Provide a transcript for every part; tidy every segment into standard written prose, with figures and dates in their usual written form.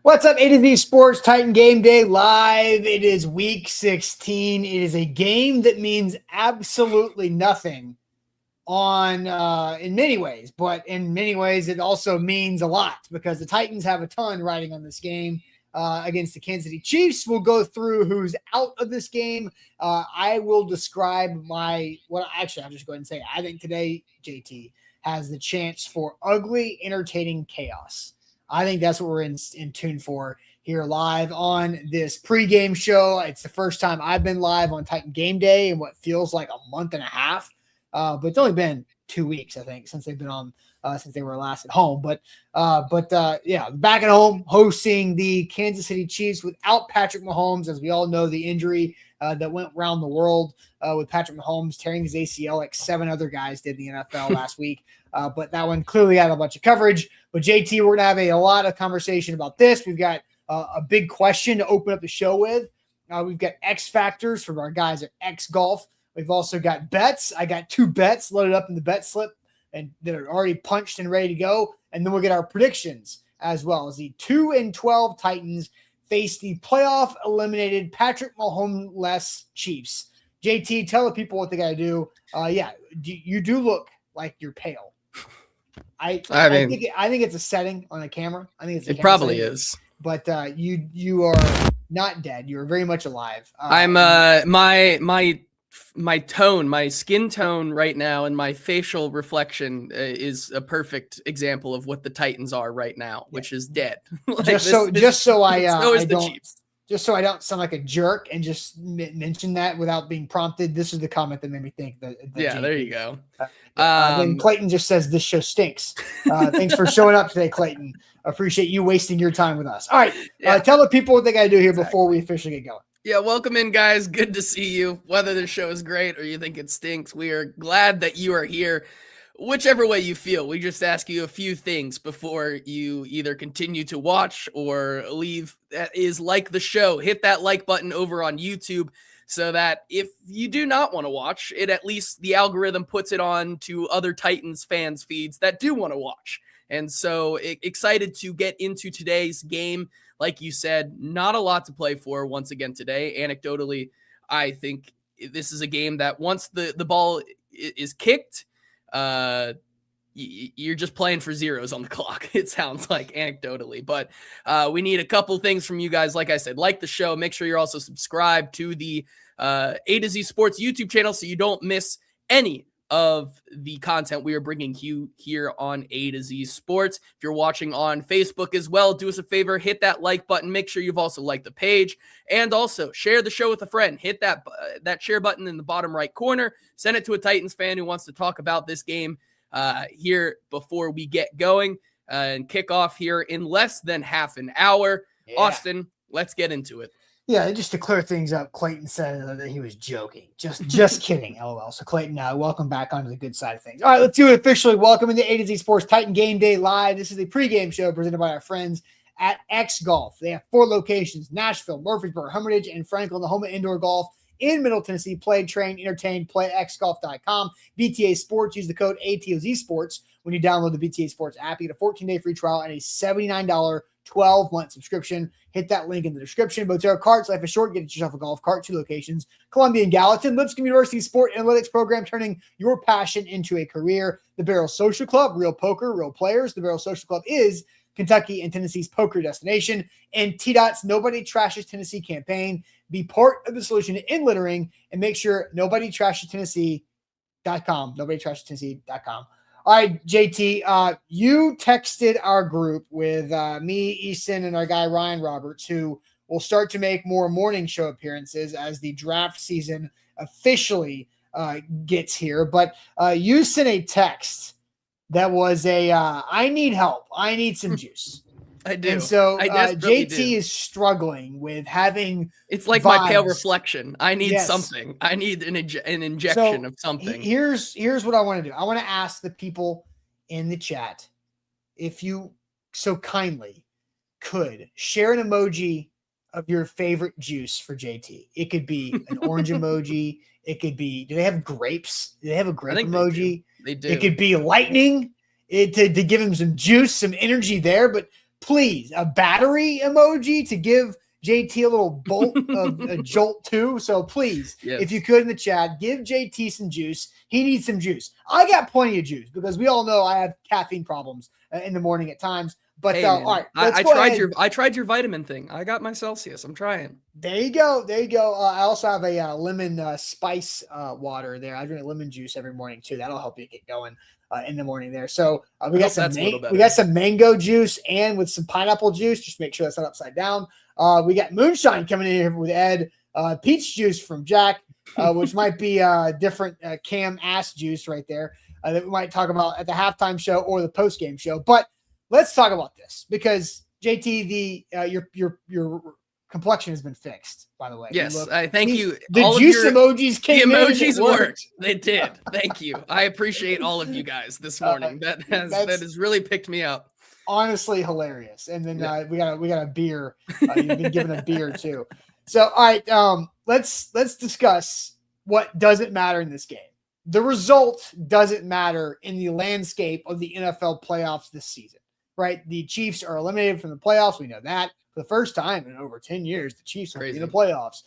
What's up, AtoZSports Titan Game Day Live. It is week 16. It is a game that means absolutely nothing in many ways, but in many ways it also means a lot because the Titans have a ton riding on this game against the Kansas City Chiefs. We'll go through who's out of this game. I will describe I'll just go ahead and say I think today JT has the chance for ugly, entertaining chaos. I think that's what we're in tune for here live on this pregame show. It's the first time I've been live on Titan Game Day in what feels like a month and a half. But it's only been 2 weeks, I think, since they've been on, since they were last at home. But back at home hosting the Kansas City Chiefs without Patrick Mahomes, as we all know, the injury that went around the world with Patrick Mahomes tearing his ACL like 7 other guys did in the NFL last week. But that one clearly had a bunch of coverage. But JT, we're going to have a lot of conversation about this. We've got a big question to open up the show with. We've got X factors from our guys at X Golf. We've also got bets. I got 2 bets loaded up in the bet slip and that are already punched and ready to go. And then we'll get our predictions as well as the 2-12 Titans face the playoff eliminated Patrick Mahomes-less Chiefs. JT, tell the people what they got to do. You do look like you're pale. I think it's a setting on a camera. I think it probably is. But you are not dead. You are very much alive. I'm my tone, my skin tone right now, and my facial reflection is a perfect example of what the Titans are right now, which is dead. Just so I don't sound like a jerk and just mention that without being prompted. This is the comment that made me think that. There you go. Then Clayton just says this show stinks. Thanks for showing up today, Clayton. Appreciate you wasting your time with us. All right, tell the people what they got to do here before we officially get going. Yeah, welcome in, guys. Good to see you. Whether the show is great or you think it stinks, we are glad that you are here. Whichever way you feel, we just ask you a few things before you either continue to watch or leave. That is, like the show. Hit that like button over on YouTube so that if you do not want to watch it, at least the algorithm puts it on to other Titans fans feeds that do want to watch. And so excited to get into today's game. Like you said, not a lot to play for once again today. Anecdotally, I think this is a game that once the ball is kicked, you're just playing for zeros on the clock, it sounds like, anecdotally. But we need a couple things from you guys. Like I said, like the show. Make sure you're also subscribed to the AtoZSports YouTube channel so you don't miss any of the content we are bringing you here on AtoZSports. If you're watching on Facebook as well, do us a favor, hit that like button. Make sure you've also liked the page, and also share the show with a friend. Hit that share button in the bottom right corner. Send it to a Titans fan who wants to talk about this game here before we get going and kick off here in less than half an hour. Yeah. Austin, let's get into it. Yeah, just to clear things up, Clayton said that he was joking. Just kidding, LOL. So, Clayton, welcome back onto the good side of things. All right, let's do it officially. Welcome into AtoZSports Titan Game Day Live. This is a pregame show presented by our friends at X Golf. They have 4 locations: Nashville, Murfreesboro, Hermitage, and Franklin, the home of indoor golf in Middle Tennessee. Play, train, entertain, playxgolf.com. BTA Sports, use the code AtoZSports when you download the BTA Sports app. You get a 14-day free trial and a $79 12-month subscription. Hit that link in the description. Botero Carts, life is short. Get yourself a golf cart. 2 locations: Columbia and Gallatin. Lipscomb University Sport Analytics Program, turning your passion into a career. The Barrel Social Club, real poker, real players. The Barrel Social Club is Kentucky and Tennessee's poker destination. And T-Dot's Nobody Trashes Tennessee campaign. Be part of the solution to end littering and make sure NobodyTrashesTennessee.com. NobodyTrashesTennessee.com. All right, JT, you texted our group with me, Easton, and our guy Ryan Roberts, who will start to make more morning show appearances as the draft season officially gets here. But you sent a text that was I need help. I need some juice. I do. And so JT do. is struggling with having. It's like vibes. My pale reflection. I need something. I need an injection of something. Here's what I want to do. I want to ask the people in the chat if you so kindly could share an emoji of your favorite juice for JT. It could be an orange emoji. It could be. Do they have grapes? Do they have a grape emoji? They do. It could be lightning. To give him some juice, some energy there, but please, a battery emoji to give JT a little bolt of a jolt too. So please, if you could in the chat, give JT some juice. He needs some juice. I got plenty of juice because we all know I have caffeine problems in the morning at times. But hey, all right, I tried your vitamin thing. I got my Celsius. I'm trying. There you go. I also have a lemon spice water there. I drink lemon juice every morning too. That'll help you get going in the morning there. So we got some mango juice and with some pineapple juice. Just make sure that's not upside down. We got moonshine coming in here with Ed. Peach juice from Jack, which might be different Cam ass juice right there that we might talk about at the halftime show or the post game show. But let's talk about this because JT, your complexion has been fixed, by the way. Yes, I thank you. The all juice emojis came in. The emojis worked. They did. Thank you. I appreciate all of you guys this morning. That has really picked me up. Honestly, hilarious. And then we got a beer. You've been given a beer too. So all right, let's discuss what doesn't matter in this game. The result doesn't matter in the landscape of the NFL playoffs this season, right? The Chiefs are eliminated from the playoffs. We know that. For the first time in over 10 years, the Chiefs are in the playoffs.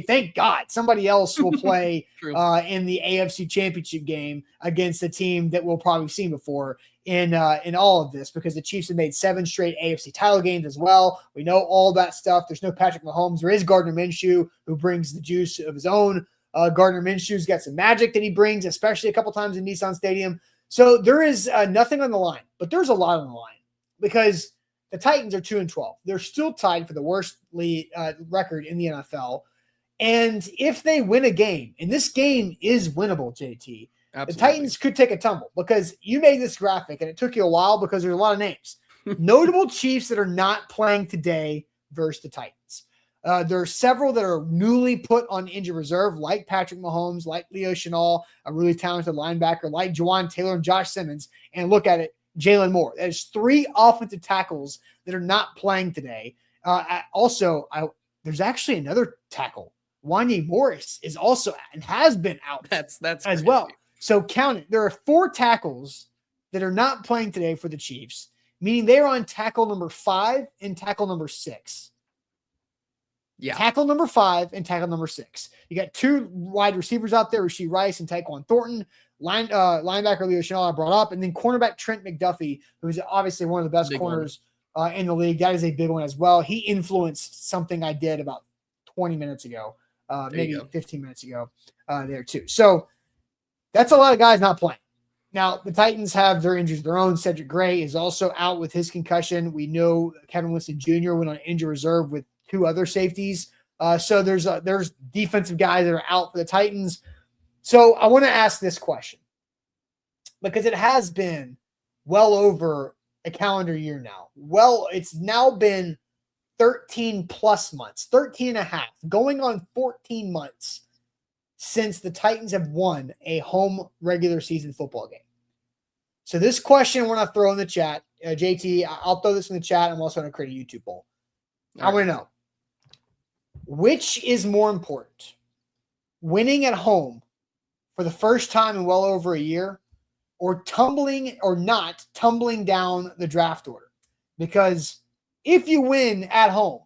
Thank God somebody else will play in the AFC Championship game against a team that we'll probably see before in all of this because the Chiefs have made 7 straight AFC title games as well. We know all that stuff. There's no Patrick Mahomes. There is Gardner Minshew who brings the juice of his own. Gardner Minshew's got some magic that he brings, especially a couple times in Nissan Stadium. So there is nothing on the line, but there's a lot on the line because the Titans are 2-12. They're still tied for the worst record in the NFL. And if they win a game, and this game is winnable, JT, Absolutely. The Titans could take a tumble because you made this graphic and it took you a while because there's a lot of names. Notable Chiefs that are not playing today versus the Titans. There are several that are newly put on injured reserve, like Patrick Mahomes, like Leo Chenal, a really talented linebacker, like Juwan Taylor and Josh Simmons. And look at it, Jalen Moore. There's 3 offensive tackles that are not playing today. There's actually another tackle. Wanye Morris is also and has been out. That's as crazy. Well. So count it. There are 4 tackles that are not playing today for the Chiefs, meaning they are on tackle number 5 and tackle number 6. Yeah. Tackle number 5 and tackle number 6. You got 2 wide receivers out there, Rashee Rice and Tyquan Thornton. Linebacker Leo Chenal I brought up, and then cornerback Trent McDuffie, who is obviously one of the best corners in the league. That is a big one as well. He influenced something I did about 20 minutes ago, maybe 15 minutes ago there too. So that's a lot of guys not playing. Now, the Titans have their injuries of their own. Cedric Gray is also out with his concussion. We know Kevin Winston Jr. went on injury reserve with 2 other safeties. So there's defensive guys that are out for the Titans. So I want to ask this question because it has been well over a calendar year now. Well, it's now been 13 plus months, 13 and a half, going on 14 months since the Titans have won a home regular season football game. So this question I want to throw in the chat, JT, I'll throw this in the chat. I'm also going to create a YouTube poll. I want to know, which is more important, winning at home for the first time in well over a year or not tumbling down the draft order? Because if you win at home,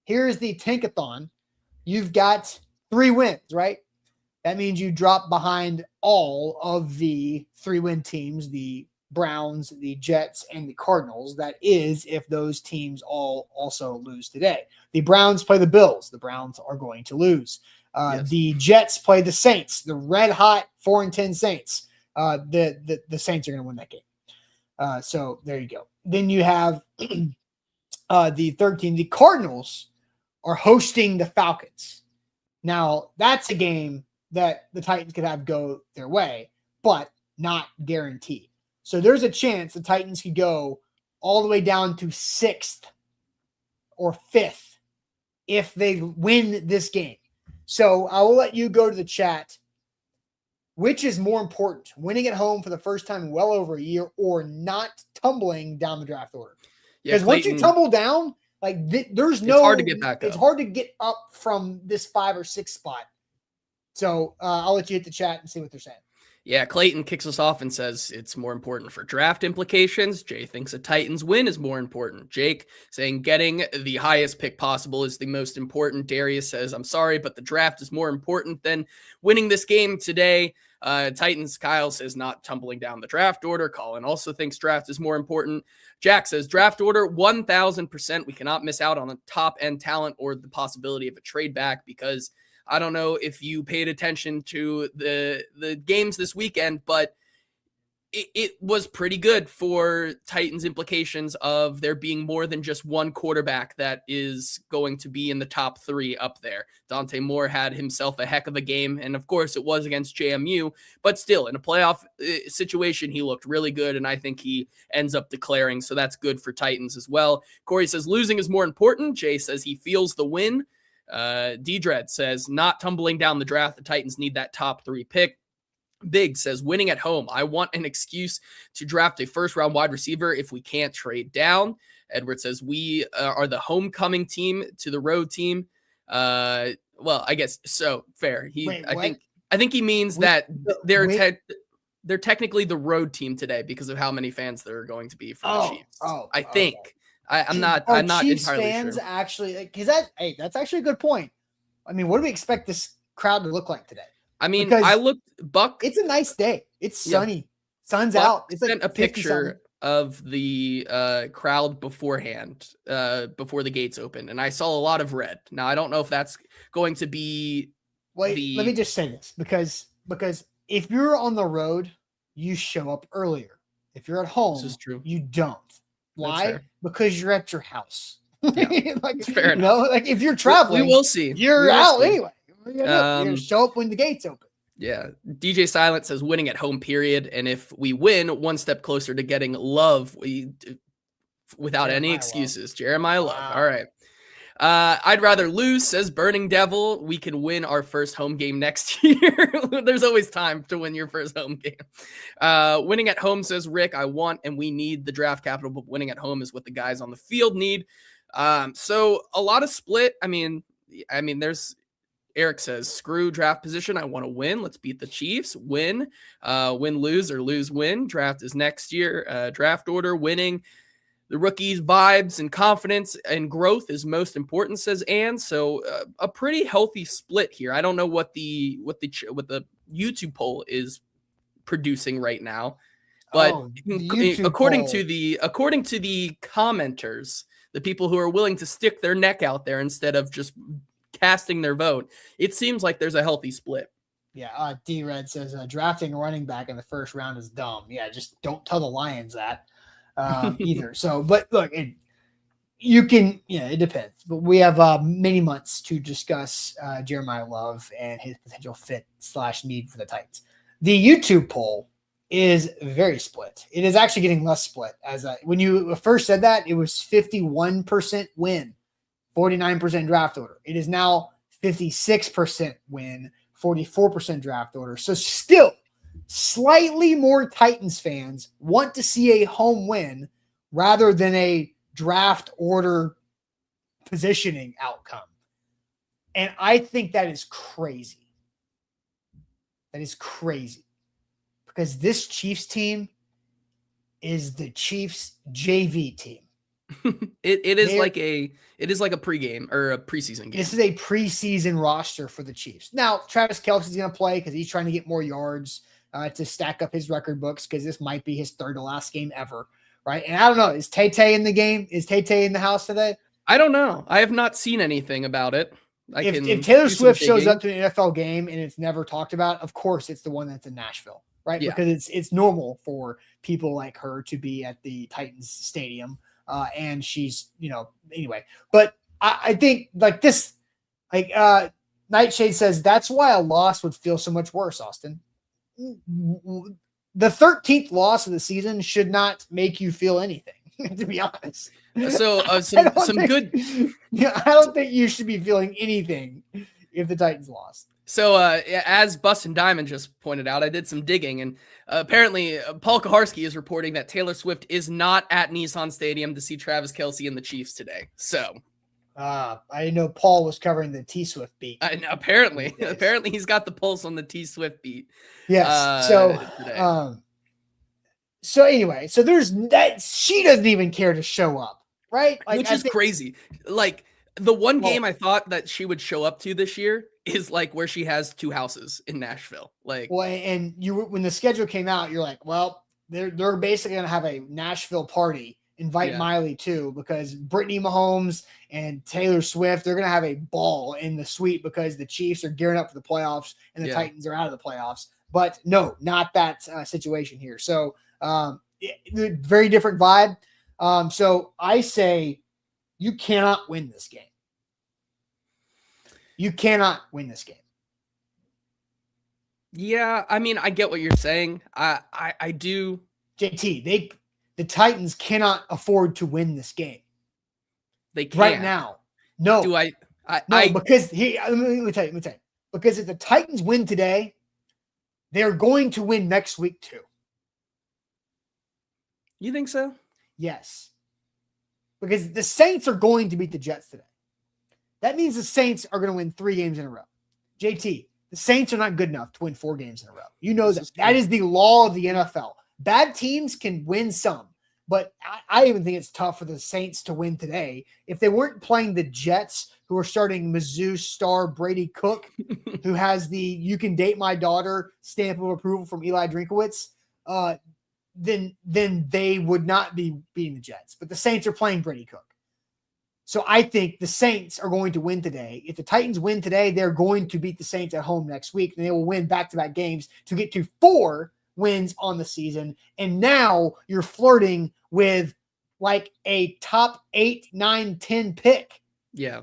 here's the tankathon. You've got 3 wins, right? That means you drop behind all of the 3-win teams, the Browns, the Jets, and the Cardinals. That is if those teams all also lose today. The Browns play the Bills. The Browns are going to lose. The Jets play the Saints, the red-hot 4-10 Saints. The Saints are going to win that game. So there you go. Then you have the 13. The Cardinals are hosting the Falcons. Now, that's a game that the Titans could have go their way, but not guaranteed. So there's a chance the Titans could go all the way down to 6th or 5th if they win this game. So I will let you go to the chat. Which is more important, winning at home for the first time in well over a year or not tumbling down the draft order? Because once you tumble down, there's no – it's hard to get back up. It's hard to get up from this 5 or 6 spot. So I'll let you hit the chat and see what they're saying. Yeah, Clayton kicks us off and says it's more important for draft implications. Jay thinks a Titans win is more important. Jake saying getting the highest pick possible is the most important. Darius says, I'm sorry, but the draft is more important than winning this game today. Titans Kyle says not tumbling down the draft order. Colin also thinks draft is more important. Jack says draft order 1000%. We cannot miss out on a top end talent or the possibility of a trade back, because I don't know if you paid attention to the games this weekend, but it was pretty good for Titans implications of there being more than just one quarterback that is going to be in the top 3 up there. Dante Moore had himself a heck of a game, and of course it was against JMU, but still in a playoff situation, he looked really good, and I think he ends up declaring, so that's good for Titans as well. Corey says losing is more important. Jay says he feels the win. D-Dread says not tumbling down the draft. The Titans need that top 3 pick. Big says winning at home. I want an excuse to draft a first-round wide receiver if we can't trade down. Edward says we are the homecoming team to the road team. Well, I guess so. Fair. I think he means that they're technically the road team today because of how many fans there are going to be for the Chiefs. I think. Okay. I'm not Chiefs entirely fans sure. Actually, because that's actually a good point. I mean, what do we expect this crowd to look like today? I mean, because I looked, Buck. It's a nice day. It's sunny. Sun's out. It's sent like a picture of the crowd beforehand, before the gates opened, and I saw a lot of red. Now, I don't know if that's going to be. Let me just say this, because if you're on the road, you show up earlier. If you're at home, this is true. You don't. Why? Because you're at your house. Yeah, like, fair enough. Like if you're traveling, we will see. You're out anyway. You're gonna show up when the gates open. Yeah. DJ Silent says winning at home, period. And if we win, one step closer to getting love without any excuses. Love. Jeremiah Love. Wow. All right. I'd rather lose, says Burning Devil. We can win our first home game next year. There's always time to win your first home game. Winning at home, says Rick. I want and we need the draft capital, but winning at home is what the guys on the field need. So a lot of split. I mean, there's Eric says, screw draft position. I want to win. Let's beat the Chiefs. Win, lose, or lose, win. Draft is next year. Draft order, winning. The rookies' vibes and confidence and growth is most important, says Ann. So a pretty healthy split here. I don't know what the YouTube poll is producing right now, but according to the commenters, the people who are willing to stick their neck out there instead of just casting their vote, it seems like there's a healthy split. Yeah, D-Red says drafting a running back in the first round is dumb. Yeah, just don't tell the Lions that either. So, but look, it depends. But we have many months to discuss Jeremiah Love and his potential fit / need for the Titans. The YouTube poll is very split. It is actually getting less split. As when you first said that, it was 51% win, 49% draft order. It is now 56% win, 44% draft order. So still slightly more Titans fans want to see a home win rather than a draft order positioning outcome. And I think that is crazy. That is crazy. Because this Chiefs team is the Chiefs JV team. It is like a pregame or a preseason game. This is a preseason roster for the Chiefs. Now, Travis Kelce's going to play because he's trying to get more yards to stack up his record books, because this might be his third to last game ever, right? And I don't know, is Tay-Tay in the game? Is Tay-Tay in the house today? I don't know. I have not seen anything about it. If Taylor Swift shows up to an NFL game and it's never talked about, of course it's the one that's in Nashville, right? Yeah. Because it's normal for people like her to be at the Titans stadium. And she's, anyway, but I think Nightshade says that's why a loss would feel so much worse, Austin. The 13th loss of the season should not make you feel anything, to be honest. So I don't think you should be feeling anything if the Titans lost. So as Bustin' Diamond just pointed out, I did some digging, and apparently Paul Kaharski is reporting that Taylor Swift is not at Nissan Stadium to see Travis Kelce and the Chiefs today. So I didn't know Paul was covering the T-Swift beat. Apparently he's got the pulse on the T-Swift beat. Yes. Today. So anyway, so there's that. She doesn't even care to show up, right? Like, which is crazy. Like the one game I thought that she would show up to this year is like where she has 2 houses in Nashville. Like, well, and when the schedule came out, you're like, well, they're basically gonna have a Nashville party. Invite Miley too, because Brittany Mahomes and Taylor Swift, they're gonna have a ball in the suite because the Chiefs are gearing up for the playoffs and the Titans are out of the playoffs. But no, not that situation here. So very different vibe. So I say you cannot win this game. You cannot win this game. Yeah, I mean, I get what you're saying. I do. JT, the Titans cannot afford to win this game. They can't. Right now. No. Do I? Because let me tell you. Because if the Titans win today, they're going to win next week too. You think so? Yes. Because the Saints are going to beat the Jets today. That means the Saints are going to win 3 games in a row. JT, the Saints are not good enough to win 4 games in a row. You know that. That is the law of the NFL. Bad teams can win some, but I even think it's tough for the Saints to win today. If they weren't playing the Jets, who are starting Mizzou star Brady Cook, who has the "you can date my daughter" stamp of approval from Eli Drinkowitz, then they would not be beating the Jets. But the Saints are playing Brady Cook. So I think the Saints are going to win today. If the Titans win today, they're going to beat the Saints at home next week, and they will win back-to-back games to get to 4 wins on the season. And now you're flirting with like a top 8, 9, 10 pick. Yeah.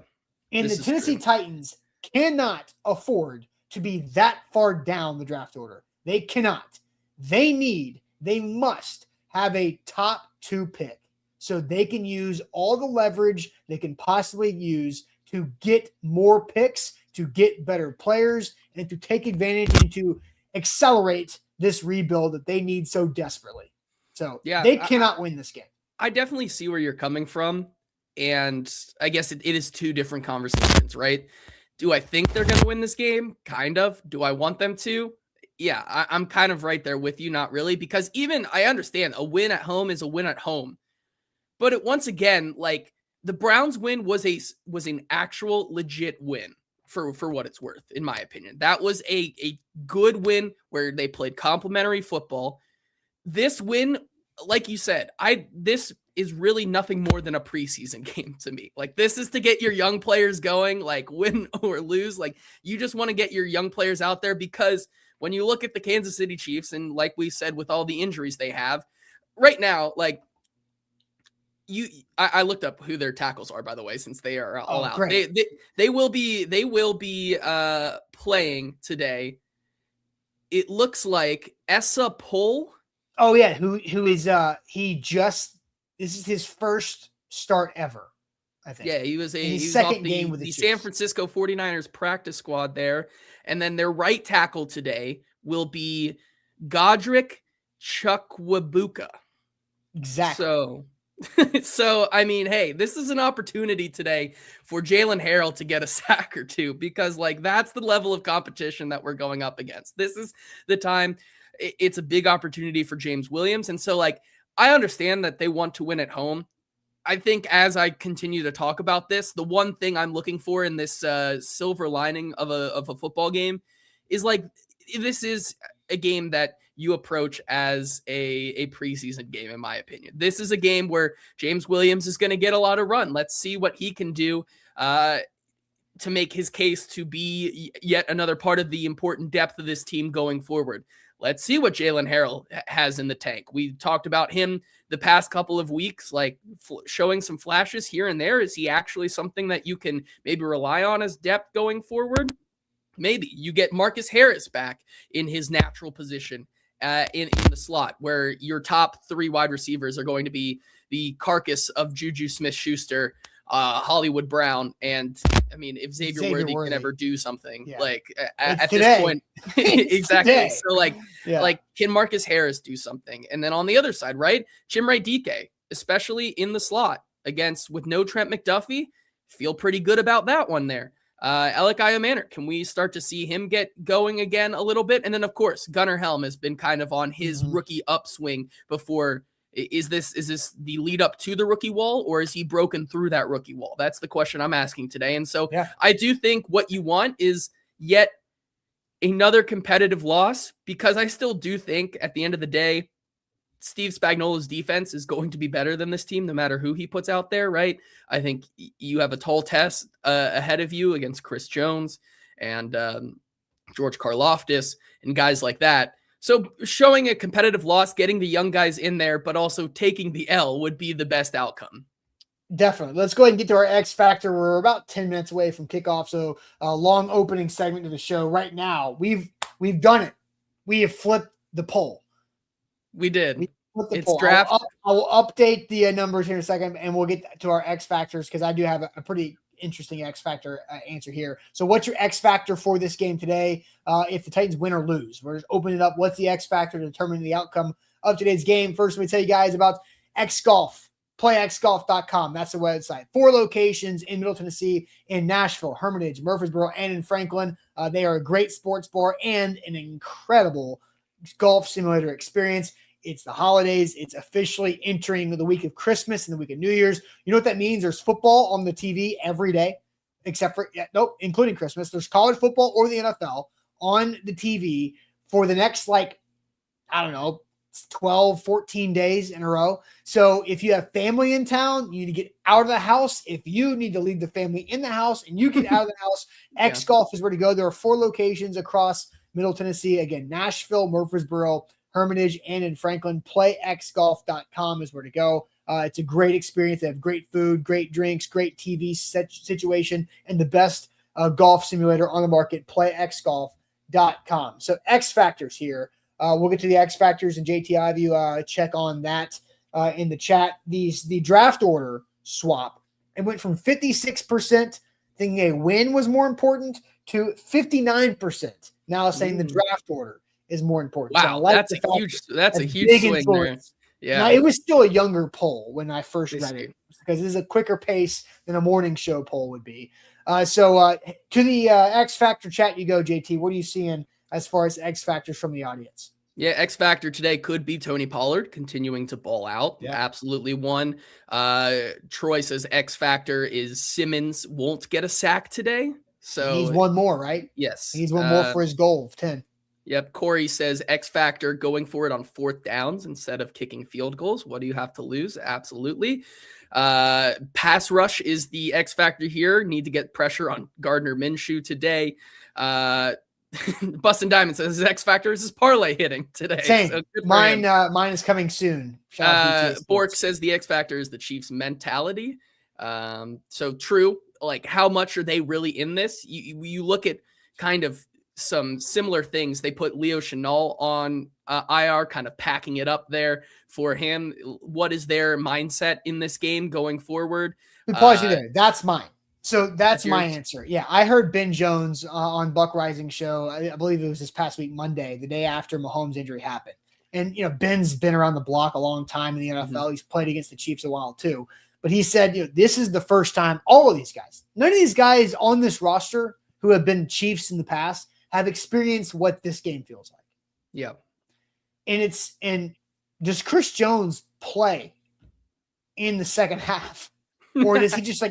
And the Tennessee Titans cannot afford to be that far down the draft order. They cannot. They must have a top 2 pick so they can use all the leverage they can possibly use to get more picks, to get better players, and to take advantage and to accelerate this rebuild that they need so desperately. So they cannot win this game. I definitely see where you're coming from. And I guess it is 2 different conversations, right? Do I think they're going to win this game? Kind of. Do I want them to? Yeah, I'm kind of right there with you. Not really, because even I understand a win at home is a win at home. But once again, like the Browns win was an actual legit win for what it's worth, in my opinion. That was a good win where they played complimentary football. This win, like you said, this is really nothing more than a preseason game to me. Like this is to get your young players going, like win or lose. Like you just want to get your young players out there, because when you look at the Kansas City Chiefs, and like we said, with all the injuries they have right now, like I looked up who their tackles are, by the way, since they are all out. Great. They will be playing today. It looks like Essa Pohl. Oh yeah, who is this is his first start ever, I think. Yeah, he was second off game with the San Francisco 49ers practice squad there. And then their right tackle today will be Godric Chukwuebuka. Exactly. So I mean, hey, this is an opportunity today for Jalen Harrell to get a sack or 2, because like that's the level of competition that we're going up against. This is the time. It's a big opportunity for James Williams. And so like, I understand that they want to win at home. I think as I continue to talk about this, the one thing I'm looking for in this silver lining of a football game is like, this is a game that you approach as a preseason game, in my opinion. This is a game where James Williams is going to get a lot of run. Let's see what he can do to make his case to be yet another part of the important depth of this team going forward. Let's see what Jalen Harrell has in the tank. We talked about him the past couple of weeks, like showing some flashes here and there. Is he actually something that you can maybe rely on as depth going forward? Maybe you get Marcus Harris back in his natural position in the slot, where your top 3 wide receivers are going to be the carcass of Juju Smith-Schuster, Hollywood Brown, and I mean, if Xavier Worthy can ever do something, like at this point, exactly. Today. So like, can Marcus Harris do something? And then on the other side, right, Chimere Dike, especially in the slot with no Trent McDuffie, feel pretty good about that one there. Alec Manor, can we start to see him get going again a little bit? And then, of course, Gunnar Helm has been kind of on his rookie upswing before. Is this the lead up to the rookie wall, or is he broken through that rookie wall? That's the question I'm asking today. And so I do think what you want is yet another competitive loss, because I still do think at the end of the day, Steve Spagnuolo's defense is going to be better than this team, no matter who he puts out there, right? I think you have a tall test ahead of you against Chris Jones and George Karlaftis and guys like that. So showing a competitive loss, getting the young guys in there, but also taking the L would be the best outcome. Definitely. Let's go ahead and get to our X Factor. We're about 10 minutes away from kickoff, so a long opening segment to the show. Right now, we've done it. We have flipped the poll. We did. It's poll. Draft. I will update the numbers here in a second, and we'll get to our X Factors, because I do have a pretty interesting X Factor answer here. So what's your X Factor for this game today? If the Titans win or lose, we're just opening it up. What's the X Factor to determine the outcome of today's game? First, let me tell you guys about X Golf. PlayXGolf.com. That's the website. 4 locations in Middle Tennessee, in Nashville, Hermitage, Murfreesboro, and in Franklin. They are a great sports bar and an incredible golf simulator experience. It's the holidays. It's officially entering the week of Christmas and the week of New Year's. You know what that means? There's football on the TV every day, except for, including Christmas. There's college football or the NFL on the TV for the next, 12, 14 days in a row. So if you have family in town, you need to get out of the house. If you need to leave the family in the house and you get out of the house, X Golf is where to go. There are 4 locations across Middle Tennessee. Again, Nashville, Murfreesboro, Hermitage, and in Franklin. PlayXGolf.com is where to go. It's a great experience. They have great food, great drinks, great TV situation, and the best golf simulator on the market, PlayXGolf.com. So X Factors here. We'll get to the X Factors, and JT, I have you check on that in the chat. The draft order swap, it went from 56% thinking a win was more important to 59% now saying the draft order is more important. Wow, so that's a huge swing there. Yeah, now, it was still a younger poll when I first read it, because this is a quicker pace than a morning show poll would be. So to the X Factor chat you go, JT. What are you seeing as far as X Factors from the audience? Yeah, X Factor today could be Tony Pollard continuing to ball out. Yeah. Absolutely one. Troy says X Factor is Simmons won't get a sack today. So he needs one more, right? Yes. He needs one more for his goal of 10. Yep. Corey says X Factor going for it on 4th downs instead of kicking field goals. What do you have to lose? Absolutely. Pass rush is the X Factor here. Need to get pressure on Gardner Minshew today. Bustin' Diamond says his X Factor is his parlay hitting today. Same. So mine is coming soon. Bork says the X Factor is the Chiefs' mentality. So true. Like, how much are they really in this? You look at kind of some similar things. They put Leo Chenal on IR, kind of packing it up there for him. What is their mindset in this game going forward? We pause you there. That's mine. So that's my answer. Yeah, I heard Ben Jones on Buck Rising show. I believe it was this past week, Monday, the day after Mahomes' injury happened. And, Ben's been around the block a long time in the NFL. Mm-hmm. He's played against the Chiefs a while too. But he said, this is the first time all of these guys, none of these guys on this roster who have been Chiefs in the past have experienced what this game feels like. Yeah. And does Chris Jones play in the second half? Or does he just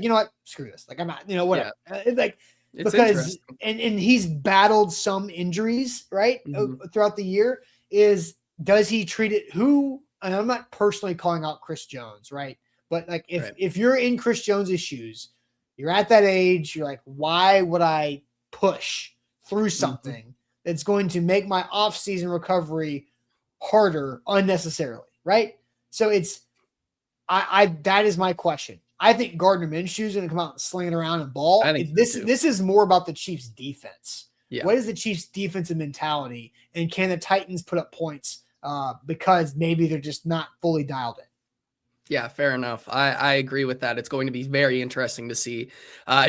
screw this? I'm not, whatever. Yeah. Because and he's battled some injuries, right? Mm-hmm. Throughout the year. Does he treat it and I'm not personally calling out Chris Jones, right? But if you're in Chris Jones's shoes, you're at that age, you're like, why would I push through something that's going to make my off-season recovery harder unnecessarily, right? So that is my question. I think Gardner Minshew is going to come out slinging around and ball. This is more about the Chiefs' defense. Yeah. What is the Chiefs' defensive mentality, and can the Titans put up points because maybe they're just not fully dialed in? Yeah, fair enough. I agree with that. It's going to be very interesting to see.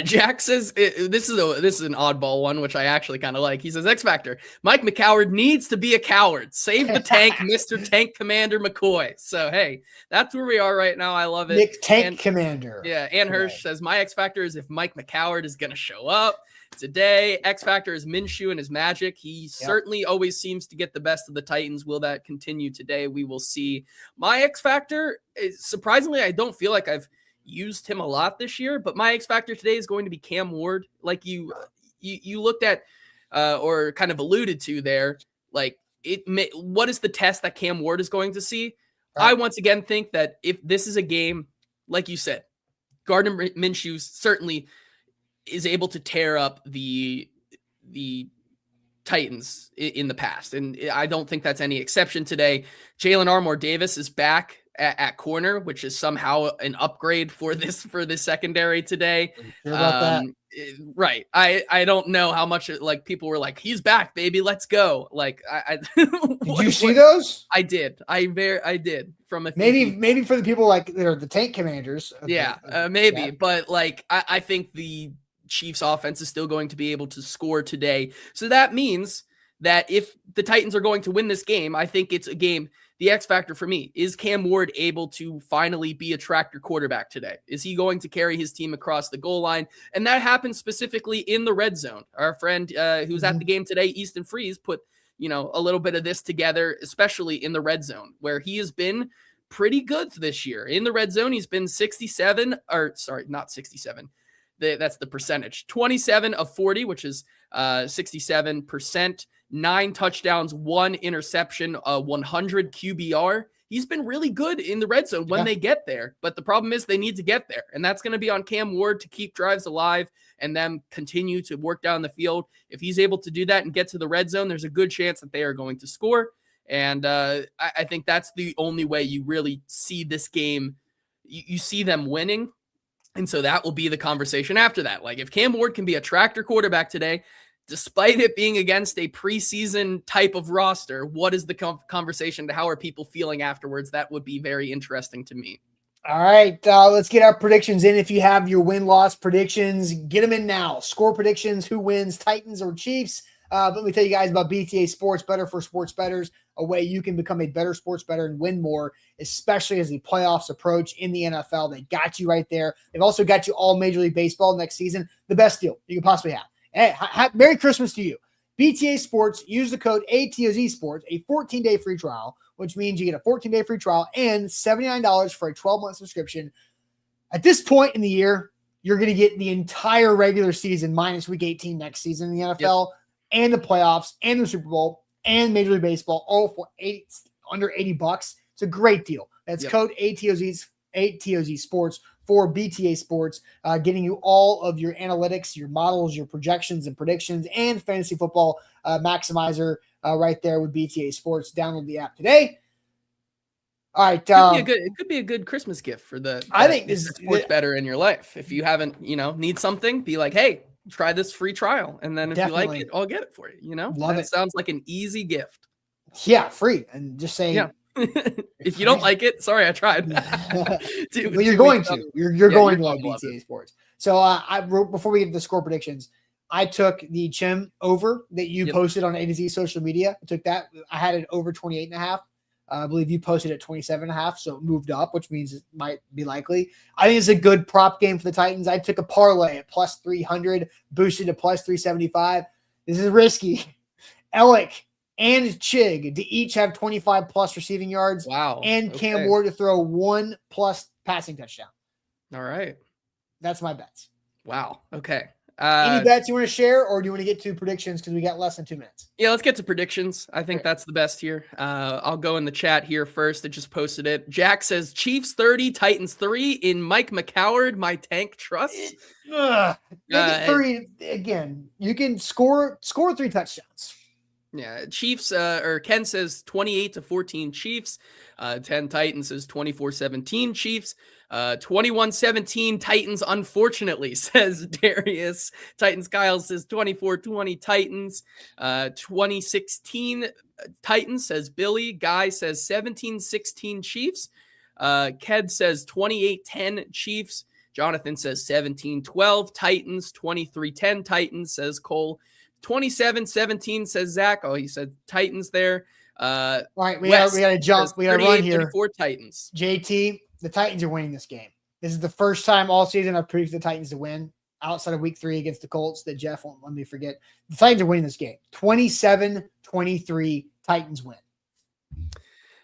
Jack says this is an oddball one, which I actually kind of like. He says X Factor. Mike McCoward needs to be a coward. Save the tank, Mr. Tank Commander McCoy. So hey, that's where we are right now. I love it. Nick Tank Commander. Yeah, Ann Hirsch says my X Factor is if Mike McCoward is going to show up today. X Factor is Minshew and his magic. He certainly always seems to get the best of the Titans. Will that continue today? We will see. My X Factor is, surprisingly, I don't feel like I've used him a lot this year, but my X Factor today is going to be Cam Ward. Like you looked at or kind of alluded to there, like what is the test that Cam Ward is going to see? Right. I once again think that if this is a game, like you said, Gardner Minshew certainly is able to tear up the Titans in the past. And I don't think that's any exception today. Jalen Armour Davis is back at corner, which is somehow an upgrade for this secondary today. Sure about that? Right. I don't know how much like people were like, he's back, baby, let's go. Like did you see those? I did. I did from a maybe for the people like they're the Tank Commanders. Maybe. Yeah. But like I think the Chiefs offense is still going to be able to score today. So that means that if the Titans are going to win this game, I think it's a game. The X factor for me is Cam Ward able to finally be a tractor quarterback today? Is he going to carry his team across the goal line? And that happens specifically in the red zone. Our friend who's at the game today, Easton Freeze, put a little bit of this together, especially in the red zone, where he has been pretty good this year. In the red zone, he's been 67. That's the percentage. 27 of 40, which is 67%, 9 touchdowns, 1 interception, 100 QBR. He's been really good in the red zone when they get there. But the problem is they need to get there. And that's going to be on Cam Ward to keep drives alive and then continue to work down the field. If he's able to do that and get to the red zone, there's a good chance that they are going to score. And I think that's the only way you really see this game. You see them winning. And so that will be the conversation after that. Like if Cam Ward can be a tractor quarterback today, despite it being against a preseason type of roster, what is the conversation? How are people feeling afterwards? That would be very interesting to me. All right, let's get our predictions in. If you have your win-loss predictions, get them in now. Score predictions, who wins, Titans or Chiefs. Let me tell you guys about BTA Sports, better for sports bettors, a way you can become a better sports bettor and win more, especially as the playoffs approach in the NFL. They got you right there. They've also got you all Major League Baseball next season. The best deal you can possibly have. Hey, Merry Christmas to you. BTA Sports, use the code AtoZSports, a 14-day free trial, which means you get a 14-day free trial and $79 for a 12-month subscription. At this point in the year, you're going to get the entire regular season minus week 18 next season in the NFL. Yep. And the playoffs and the Super Bowl and Major League Baseball, all for under $80. It's a great deal. That's code ATOZ Sports for BTA Sports, getting you all of your analytics, your models, your projections and predictions, and fantasy football maximizer right there with BTA Sports. Download the app today. All right, it could be a good Christmas gift for the sports bettor in your life. If you haven't, need something, be like, hey, try this free trial. And then if you like it, I'll get it for you. Love it. Sounds like an easy gift. Yeah. Free. And just saying, if you don't like it, sorry, I tried. Well, you're going to, you're going to like BTA Sports. So before we get to the score predictions, I took the Chim over that you posted on A to Z social media. I took that. I had it over 28.5. I believe you posted at 27.5, so it moved up, which means it might be likely. I think it's a good prop game for the Titans. I took a parlay at plus 300, boosted to plus 375. This is risky. Ellick and Chig to each have 25 plus receiving yards. Wow. And Cam Ward to throw 1 plus passing touchdown. All right. That's my bets. Wow. Okay. Any bets you want to share, or do you want to get to predictions because we got less than 2 minutes? Yeah, let's get to predictions. I think that's the best here. I'll go in the chat here first. I just posted it. Jack says Chiefs 30, Titans 3 in Mike McCoward, my tank trust. 3 again. You can score 3 touchdowns. Yeah, Chiefs, or Ken says 28-14 Chiefs. 10 Titans says 24-17 Chiefs. 21-17 Titans, unfortunately, says Darius. Titans Kyle says 24-20 Titans. 2016 Titans, says Billy. Guy says 17-16 Chiefs. Ked says 28-10 Chiefs. Jonathan says 17-12 Titans. 23-10 Titans, says Cole. 27-17 says Zach. Oh, he said Titans there. All right, we got to jump. We got to run here. 34 Titans. JT, the Titans are winning this game. This is the first time all season I've predicted the Titans to win outside of week 3 against the Colts that Jeff won't let me forget. The Titans are winning this game. 27-23 Titans win.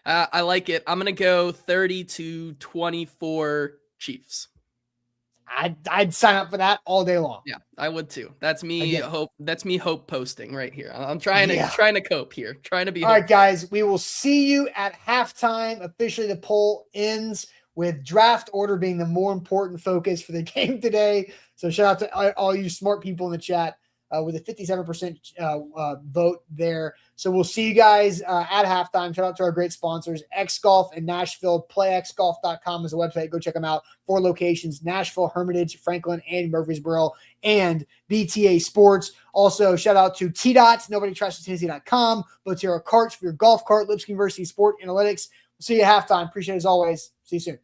I like it. I'm going to go 30-24 Chiefs. I'd sign up for that all day long. Yeah, I would too. That's me hope. That's me hope posting right here. I'm trying to cope here. Trying to be all right, guys. We will see you at halftime. Officially, the poll ends with draft order being the more important focus for the game today. So shout out to all you smart people in the chat with a 57% vote there. So we'll see you guys at halftime. Shout out to our great sponsors, X Golf in Nashville. PlayXGolf.com is a website. Go check them out. 4 locations: Nashville, Hermitage, Franklin, and Murfreesboro, and BTA Sports. Also, shout out to T-Dots, NobodyTrustsTennessee.com. Botero Carts for your golf cart, Lipscomb University Sport Analytics. We'll see you at halftime. Appreciate it as always. See you soon.